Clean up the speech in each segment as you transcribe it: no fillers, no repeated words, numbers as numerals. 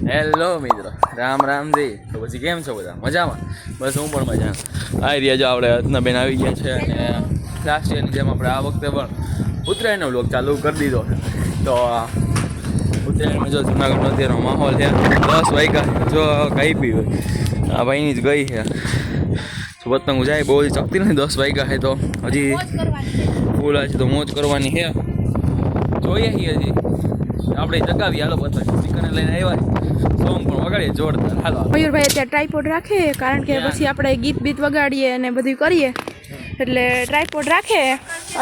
Hello મિત્રો, રામ રામજી. તો પછી કેમ છો બધા? મજામાં? બસ હું પણ મજામાં. આ રહ્યા જો આપણે હતનાબેન આવી ગયા છે અને લાસ્ટ યરની જેમ આપણે આ વખતે પણ ઉત્તરાયણનો વ્લોગ ચાલુ કરી દીધો. તો ઉત્તરાયણમાં જો જૂનાગઢનો અત્યારનો માહોલ છે. 10 વાગ્યા જો કઈ બી હોય આ ભાઈની જ ગઈ છે. પતંગ જાય બહુ ચકતી નથી. 10 વાગ્યા છે તો હજી ફૂલ છે તો મોજ કરવાની છે. જોઈએ છીએ હજી આપણે જગાવી. હાલો પતંગ ચિકન લઈને આવ્યા સોંગ પણ વગાડીએ જોરદાર. હાલો મયુરભાઈ અત્યારે ટ્રાયપોડ રાખે કારણ કે પછી આપણે ગીત બીત વગાડીએ અને બધું કરીએ એટલે ટ્રાયપોડ રાખે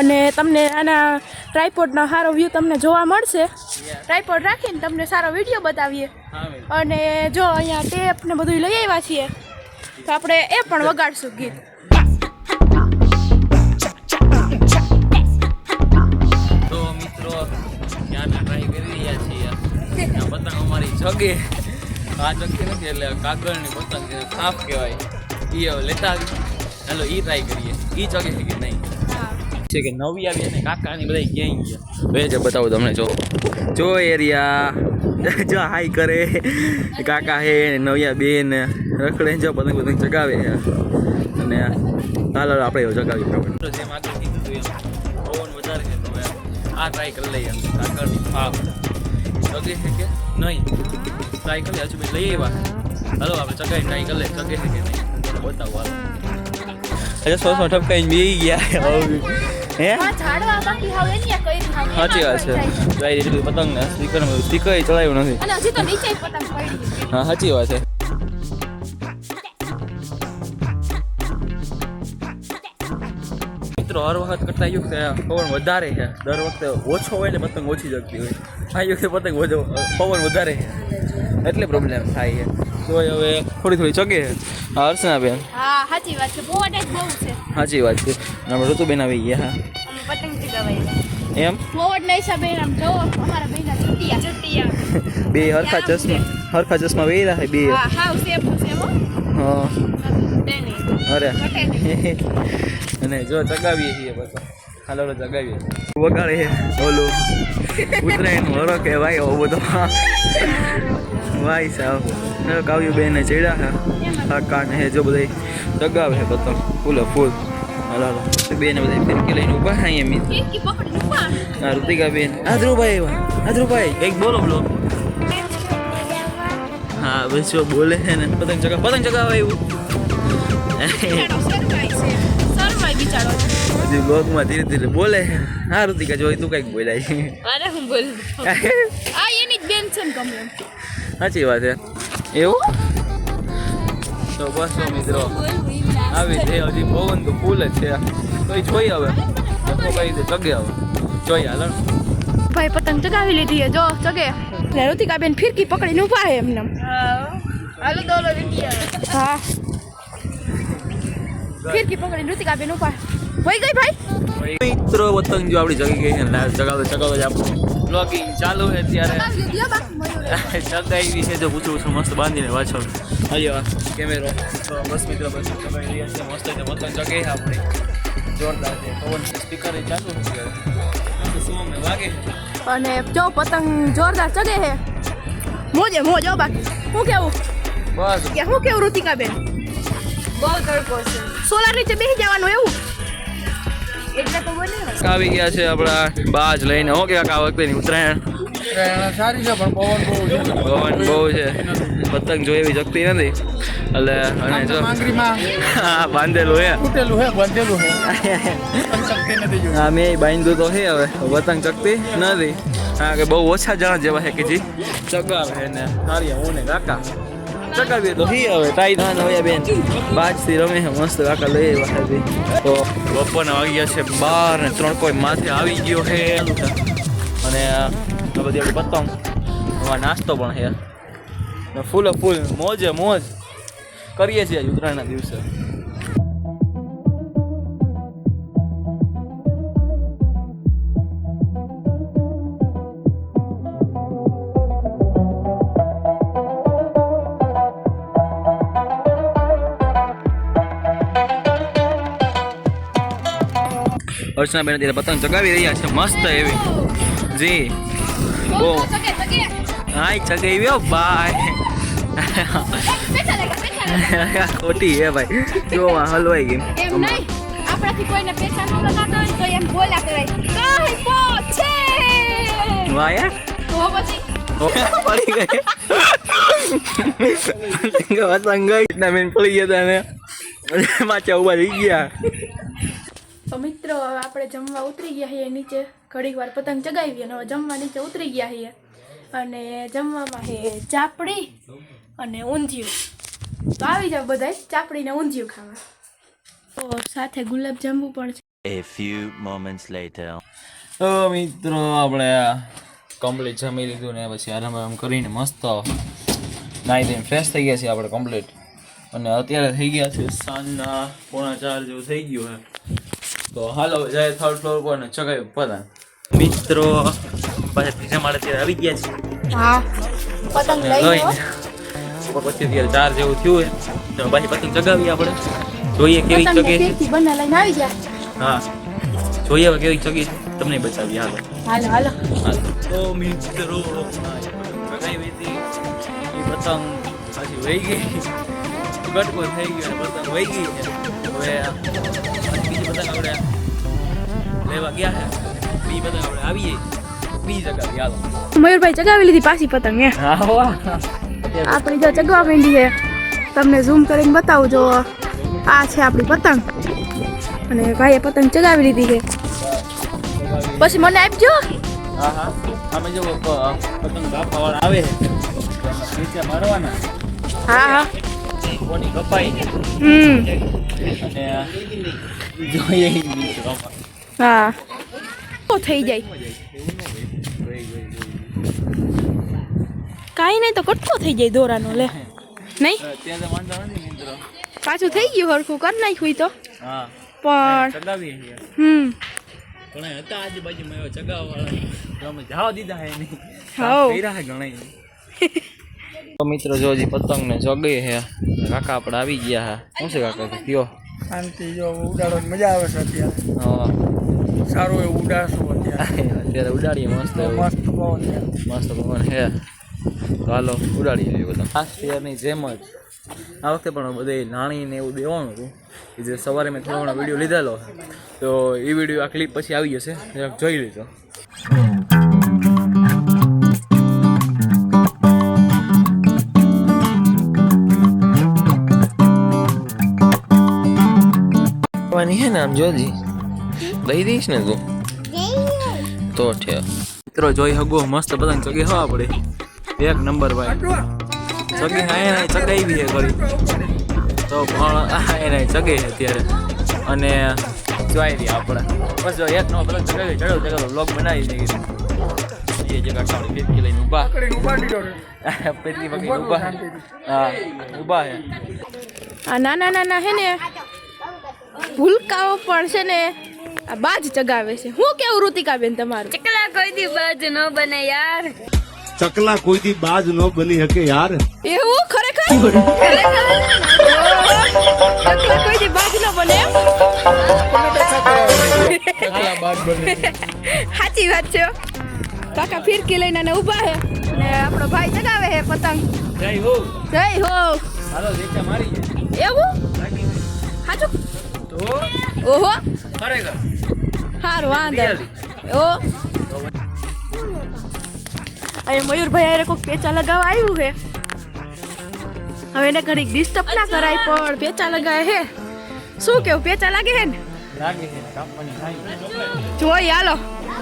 અને તમને આના ટ્રાયપોડનો સારો વ્યૂ તમને જોવા મળશે. ટ્રાયપોડ રાખીને તમને સારો વિડીયો બતાવીએ. અને જો અહીંયા ટેપ ને બધું લઈ આવ્યા છીએ તો આપણે એ પણ વગાડશું ગીત. તો મિત્રો ત્યાંના ટ્રાય કરી રહ્યા છીએ. પતંગ અમારી જગે આ ચગતી નથી એટલે કાગળની પતંગ છે, સાફ કહેવાય. એ હવે લેતા આવી. ચાલો એ ટ્રાય કરીએ. એ ચગે છે કે નહીં છે કે નવી આવી અને કાકાની બધા ક્યાંય ગયા બે છે બતાવું તમને. જો એરિયા જો હાઈ કરે કાકા હે નવિયા બેન રખડે જો પતંગ પતંગ ચગાવે અને ચાલો આપણે એવું ચગાવી પ્રમાણે જેમ આગળ કીધું હતું એમ પવન વધારે છે તો આ ટ્રાય કરી લઈએ. કાગળની ફાફ ચગે છે કે નહીં ટ્રાય કરી હજુ લઈ આવ્યા. હાલો આપણે ચગાવી ટ્રાય કરી લઈએ ચગે છે કે નહીં બતાવો. હાલો અરે સો ઠપકાઈને બી ગયા હે સાચી વાત છે. ટ્રાય એટલું પતંગ ને સ્ટીકર ચડાવ્યું નથી. હા સાચી વાત છે. મિત્રો હર વખત કરતા યુક્ત પવન વધારે છે. દર વખતે ઓછો હોય ને પતંગ ઓછી જગતી હોય. આ યુક્તે પતંગ પવન વધારે છે એટલે પ્રોબ્લેમ થાય છે. તો હવે થોડી ચગે છે. હર્ષનાબેન હા સાચી વાત છે. પવન જ બહુ છે. સાચી વાત છે. આપણે ઋતુબેન આવી ગયા. હા પતંગ ચગાવાય એમ પવન ના હિસાબે આમ જો અમારા ભાઈના ચૂટિયા બે હરખા ચશ્મા બે રહ્યા બે. હા હાવ સેમ હા તેની અરે અને જો ચગાવીએ છીએ પછી હાલો ચગાવીએ વગાડે ઓલું ઉત્તરાયણ હરો કે ભાઈ આવો બધો ભાઈ સાહેબ કાવ્યું બેન ચડ્યા છે કાકા ને જો બધા ચગાવે છે પતંગ ફૂલે ફૂલ. હાલો હાલો બેન બધા ફિરકી લઈને ઉભા છે અહીંયા. હા ઋતિકા બેન આદરુભાઈ કંઈક બોલો હા બસ જો બોલે છે ને પતંગ ચગાવવા એવું હજી બ્લોગમાં ધીરે ધીરે બોલે. હા ઋતિકા જોઈ તું કંઈક બોલાય છે. અરે હું બોલ આ એની જ બેન છે ને ગમે સાચી વાત છે એવું. તો બસ મિત્રો આવી છે હજી પવન તો ફૂલ જ છે. તો જોઈ હવે કઈ રીતે ચગે હવે જોઈએ. હાલો ભાઈ પતંગ ચગાવી લીધી જો ચગે ને ઋતિકાબેન ફિરકી પકડીને ઊભા છે એમને. હા ફિરકી પકડીને ઋતિકાબેન ઊભા વહી ગઈ ભાઈ. મિત્રો પતંગ જો આપણી જગી ગઈ છે ચગાવતો જ આપણું બ્લોગિંગ ચાલુ છે ત્યારે ચગાવી છે જો પૂછું મસ્ત બાંધીને પાછળ હજી કેમેરો. તો બસ મિત્રો બસ ચગાવી રહ્યા છે મસ્ત છે પતંગ ચગે છે આપણે જોરદાર છે. પવન સ્પીકર ચાલુ છે સોંગ વાગે અને જો પતંગ જોરદાર ચગે છે. મોજે મોજ બાકી શું કેવું બસ કે શું કેવું ઋતિકાબેન? બહુ તડકો છે. સોલાર નીચે બેસી જવાનું એવું એટલે તો બોલે આવી ગયા છે આપણા બાજ લઈને. હો કે આ વખતેની ઉત્તરાયણ સારી છે પણ પવન બહુ છે. પતંગ જો એવી જગતી નથી એટલે અને જો હા બાંધેલું હે હા મેં બાંધ્યું તો છે હવે પતંગ ચગતી નથી. હા કે બહુ ઓછા જણા જેવા છે કે જે ચગાવે ને સારી હું ને કાકા ચગાવીએ તો હી હવે ટાઈ ધાન હવે બેન બાજથી રમે છે મસ્ત કાકા લઈ આવ્યા. તો બપોરના વાગ્યા છે 12 ને 3 કોઈ માથે આવી ગયો છે અને આ બધી પતંગ નાસ્તો પણ છે ફૂલે ફૂલ મોજે મોજ કરીએ છીએ ઉત્તરાયણના દિવસે. અર્ચનાબેન અત્યારે પતંગ ચગાવી રહ્યા છે મસ્ત એવી જી બહુ હાય ચગાવ્યો બાય ખોટી હે ભાઈ જો હલવાઈ ગઈ એમ નહીં આપણાથી કોઈને પૈસા ન લગાડતા હોય તો એમ બોલ્યા કરાય કઈ પોછે વાયા તો પછી પડી ગઈ પતંગ ગઈ મેન પડી ગયા હતા ને માચા ઉભા થઈ ગયા. તો મિત્રો હવે આપણે જમવા ઉતરી ગયા છીએ નીચે ઘડીક વાર પતંગ ચગાવી અને હવે જમવા નીચે ઉતરી ગયા છીએ અને જમવામાં છે ચાપડી અને ઊંધિયું. તો આવી જાવ બધાય ચાપડી ને ઊંધિયું ખાવા. તો સાથે ગુલાબજાંબુ પણ છે. A few moments later. તો મિત્રો આપણે કમ્પ્લીટ જમી લીધું ને પછી આરામ કરીને મસ્ત નાહી ધોઈને ફ્રેશ થઈ ગયા છીએ આપણે કમ્પ્લીટ. અને અત્યારે થઈ ગયા છે સાંજના 3:45 જેવું થઈ ગયું છે. તો હાલો જાય થર્ડ ફ્લોર પર ને ચગાવ્યું પતંગ. મિત્રો પાછા ત્રીજા માળે ત્યારે આવી ગયા છે. હા પતંગ લઈ લો. પછી અત્યારે 4 જેવું થયું હોય તો પાછી પતંગ ચગાવીએ આપણે. જોઈએ કેવી ચગે છે. બંને લઈને આવી ગયા. હા જોઈએ હવે કેવી ચગી છે તમને બતાવીએ. હાલો હાલો હાલો. તો મિત્રો ચગાવી હતી એ પતંગ પાછી વહી ગઈ ગટકો થઈ ગયો પતંગ વહી ગઈ છે. હવે બીજી પતંગ આપણે લેવા ગયા છે. બીજી પતંગ આપણે આવીએ બીજી ચગાવી. હાલો મયુરભાઈ ચગાવી લીધી પાછી પતંગ હે. હા વાહ આપણી જો ચગવા માંડી છે તમને ઝૂમ કરીને બતાવું. જો આ છે આપણી પતંગ અને ભાઈએ પતંગ ચગાવી લીધી છે. પછી મને આપજો. હા હા અમે જો પતંગ કાપવાવાળા આવે નીચે મારવાના હા હા કોની કપાઈ અને જોઈએ હા તો થઈ જાય કાંઈ નહીં તો કટકો થઈ જાય દોરાનો લે નહીં ત્યાં તો વાંધો નથી મિત્રો. પાછું થઈ ગયું હરખું કરી નાખ્યું તો હા પણ ચગાવીએ છીએ ઘણા હતા આજુબાજુમાં એવા ચગાવવાળા તો અમે જવા દીધા હે નહીં હાઉ. કર્યા હે ઘણા. તો મિત્રો જો હજી પતંગ ને જગે હે કાકા આપણે આવી ગયા હે. શું છે કાકા કયો શાંતિ જો ઉડાડવાની મજા આવે છે અત્યારે. હા સારું એવું ઉડાડશું અત્યારે. અત્યારે ઉડાડીએ મસ્ત એવું. મસ્ત પવન છે. મસ્ત પવન હે તો હાલો ઉડાડી લઈએ બધા. લાસ્ટ યરની જેમ જ આ વખતે પણ બધે નાણી ને એવું દેવાનું હતું કે જે સવારે મેં થોડો ઘણો વિડીયો લીધેલો તો એ વિડીયો આ ક્લિપ પછી આવી જશે જરાક જોઈ લેજો. હે ને આમ જોજી દઈ દઈશ ને તું તો છે મિત્રો જોઈ હગો મસ્ત પતંગ ચગી હો આપણે એક નંબર ભાઈ ચગી એને ચગાવી છે ઘડી તો પણ એને ચગે છે અત્યારે અને જોઈ રહી આપણે બસ જો એક નો પતંગ ચગાવી ચડો બ્લોગ બનાવી દઈએ એ જગા કાઢી ફેંકી લઈને ઊભા પેટલી પકડી ઊભા હા ઊભા હે આ નાના નાના હે ને ભૂલકાઓ પણ છે ને આ બાજ ચગાવે છે. હું કેવું ઋતિકાબેન તમારું? ચકલા કોઈ દી બાજ ન બને યાર. ચકલા કોઈ દી બાજ ન બની શકે યાર. એવું ખરેખર ચકલા કોઈ દી બાજ ન બને એમ? સાચી વાત છે. કાકા ફિરકી લઈને અને ઊભા છે અને આપણો ભાઈ ચગાવે છે પતંગ. જય હો જય હો. હાલો દેખા મારી એવું સાચું તો ઓહો ખરેખર સારું વાંધો ઓ અહીંયા મયુરભાઈ આરે કોઈ પેચા લગાવવા આવ્યું છે. હવે એને ઘડીક ડિસ્ટર્બ ના કરાય પણ પેચા લગાવે છે. શું કેવું પેચા લાગે છે ને લાગે છે કાપવાની થાય જોઈ હાલો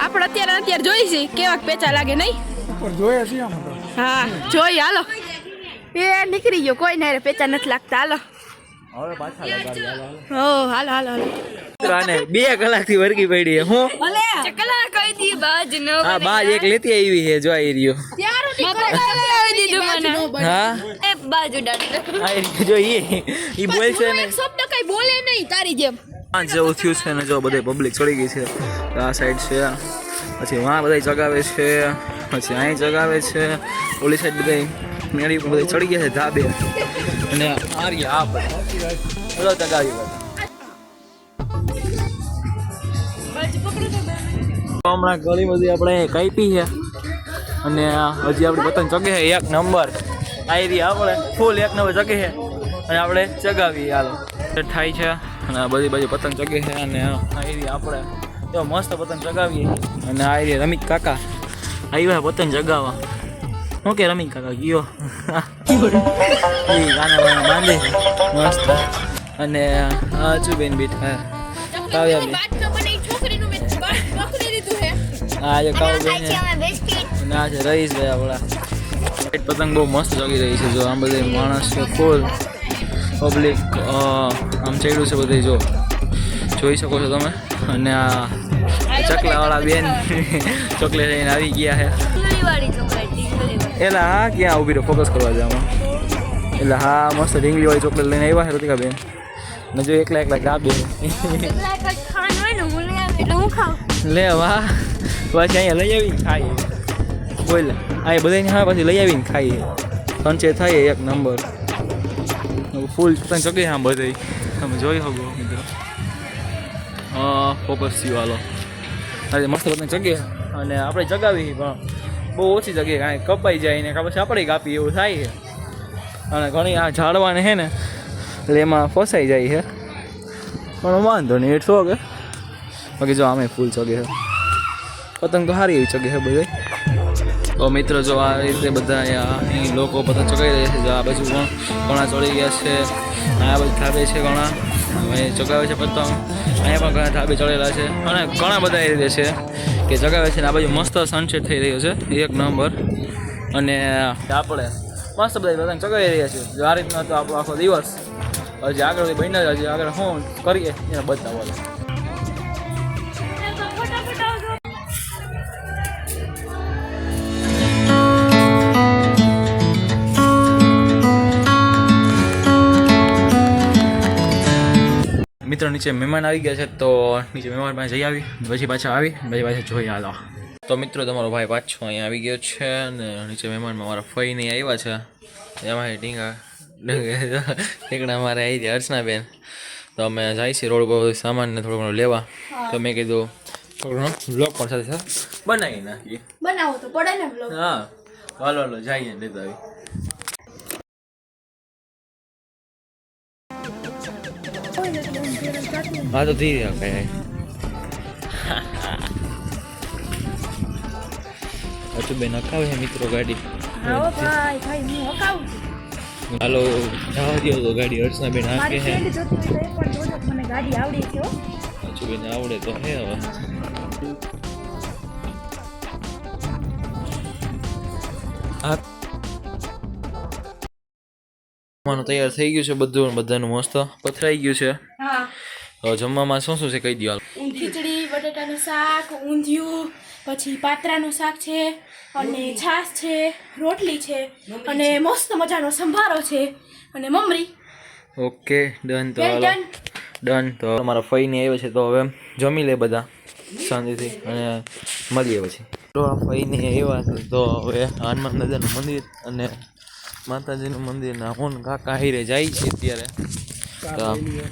આપણે અત્યારે જોઈ છે કેવા પેચા લાગે નહીં ઉપર જોઈએ છીએ આમ તો. હા જોઈ હાલો એ નીકળી ગયો કોઈ ને પેચા નથી લાગતા. હાલો હવે પાછા લગાડી હો હાલો હાલો હાલો આને 2 કલાકથી વર્ગી પડી હું ચકલા કોઈ દી બાજ ન હા બાજ એક લેતી આવી છે જો આ રહ્યો દીધું મને. હા એ બાજુ ડાડી. આ રહ્યો જો ઈ બોલ છે ને શબ્દ કઈ બોલે નહીં તારી જેમ. પાંચ જેવું થયું છે ને જો બધે પબ્લિક ચડી ગઈ છે આ સાઈડ છે પછી વાં બધા ચગાવે છે પછી અહીં ચગાવે છે ઓલી સાઈડ બધા મેળી પર બધા ચડી ગયા છે ધાબે અને આ રહ્યા આ બધા ચગાવી હમણાં ઘણી બધી આપણે કાપી છે અને હજી આપણી પતંગ ચગે છે એક નંબર. આયરી આપણે ફૂલ એક નંબર ચગે છે અને આપણે ચગાવીએ હાલો થાય છે. અને બધી બાજુ પતંગ ચગે છે અને આયરી આપણે તો મસ્ત પતંગ ચગાવીએ. અને આયરી રમિત કાકા આવ્યા પતંગ ચગાવવા. શું કે રમિત કાકા ગયો ગાના બાના બાંધે મસ્ત. અને અચુબેન બેઠા કાવ્યાબેન હા જે કાવ્યાબેન અને આ છે રહીશભાઈ આપણા. પતંગ બહુ મસ્ત ચગી રહી છે. જો આમ બધે માણસ છે ફૂલ પબ્લિક આમ ચડ્યું છે બધે જો જોઈ શકો છો તમે. અને આ ચકલાવાળા બેન ચોકલેટ લઈને આવી ગયા છે. એટલે હા ક્યાં ઊભી રહ્યો ફોકસ કરવા જવામાં. એટલે હા મસ્ત ઢીંગલીવાળી ચોકલેટ લઈને આવ્યા છે ઋતિકા બેન. ને જો એકલા એકલા ગાબે લે વાહ. પછી અહીંયા લઈ આવીને ખાઈએ બોલ. આ બધાને હા પછી લઈ આવીને ખાઈએ. સંચે થાય એક નંબર. ફૂલ પતંગ ચગે આમ બધે તમે જોઈ શકો મિત્રો. ફોકસ થયું હાલો. આજે મસ્ત પતંગ ચગે અને આપણે ચગાવી પણ બહુ ઓછી જગ્યાએ કાંઈ કપાઈ જાય ને કાં પછી આપણે કાપીએ એવું થાય છે. અને ઘણી આ ઝાડવાને છે ને એટલે એમાં ફસાઈ જાય છે પણ વાંધો નહીં એટલો કે બાકી જો આમે ફૂલ ચગે છે. પતંગ તો સારી એવી ચગે છે બધે. તો મિત્રો જો આ રીતે બધા અહીં લોકો પતંગ ચગાવી રહ્યા છે. જો આ બાજુ પણ ઘણા ચડી ગયા છે. આ બાજુ ધાબે છે ઘણા હવે ચગાવે છે પતંગ. અહીંયા પણ ઘણા ધાબે ચડેલા છે અને ઘણા બધા એ રીતે છે કે ચગાવે છે. ને આ બાજુ મસ્ત સનસેટ થઈ રહ્યો છે એક નંબર. અને આપણે મસ્ત બધા પતંગ ચગાવી રહ્યા છે. જો આ રીતના તો આપણો આખો દિવસ હજી આગળ બન્યા હજી આગળ શું કરીએ એને બતાવવા. મિત્રો નીચે મહેમાન આવી ગયા છે તો નીચે મહેમાન પાસે જઈ આવી પછી પાછા જોઈ હાલો. તો મિત્રો તમારો ભાઈ પાછો અહીંયા આવી ગયો છે અને નીચે મહેમાનમાં મારા ફઈ નહીં આવ્યા છે. એમાં ઢીંગણા મારે આવી ગયા અર્ચનાબેન. તો અમે જાય છીએ રોડ પર સામાનને થોડું ઘણું લેવા. તો મેં કીધું થોડું ઘણું બ્લોગ પણ સાથે બનાવી નાખીએ. બનાવો તો પડે ને બ્લોગ. હા હાલો જઈએ લેતા આવી. હા તો ધીરે કઈ હજુ બેન હકાવે છે મિત્રો ગાડી. આવો ભાઈ ભાઈ હું હકાવું છું. હાલો જવા દો તો ગાડી અર્ચના બેન હાકે મારી છે. ફ્રેન્ડ જોતી હોય તો એ પણ જોજો કે મને ગાડી આવડી છે હો. હજુ બેન આવડે તો હે હવે. હા જમવાનું તૈયાર થઈ ગયું છે બધું. બધાનું મસ્ત પથરાઈ ગયું છે. હા તો જમવામાં શું શું છે કહી દો. ખીચડી બટાટાનું શાક ઊંધિયું પછી પાત્રાનું શાક છે અને છાશ છે રોટલી છે અને મસ્ત મજાનો સંભારો છે અને મમરી. Okay done. તો Well હાલો done. ડન. તો અમારા ફઈને આવ્યો છે તો હવે જમી લે બધા શાંતિથી અને મળીએ પછી. તો આ ફઈને આવ્યા છે તો હવે હનુમાન દાદાનું મંદિર અને માતાજીનું મંદિર ના હું કાકા હારે જાય છે અત્યારે. તો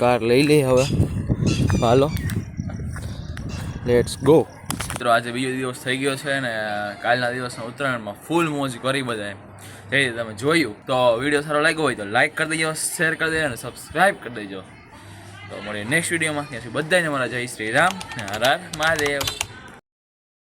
કાર લઈ લઈ હવે હાલો લેટ્સ ગો. મિત્રો આજે બીજો દિવસ થઈ ગયો છે ને કાલના દિવસના ઉત્તરાયણમાં ફૂલ મોજ કરી બધાએ. જે રીતે તમે જોયું તો વિડીયો સારો લાગ્યો હોય તો લાઈક કરી દેજો, શેર કરી દેજો અને સબસ્ક્રાઈબ કરી દેજો. તો મળીએ નેક્સ્ટ વિડીયોમાં. ત્યાંથી બધાને મારા જય શ્રી રામ, હર હર મહાદેવ.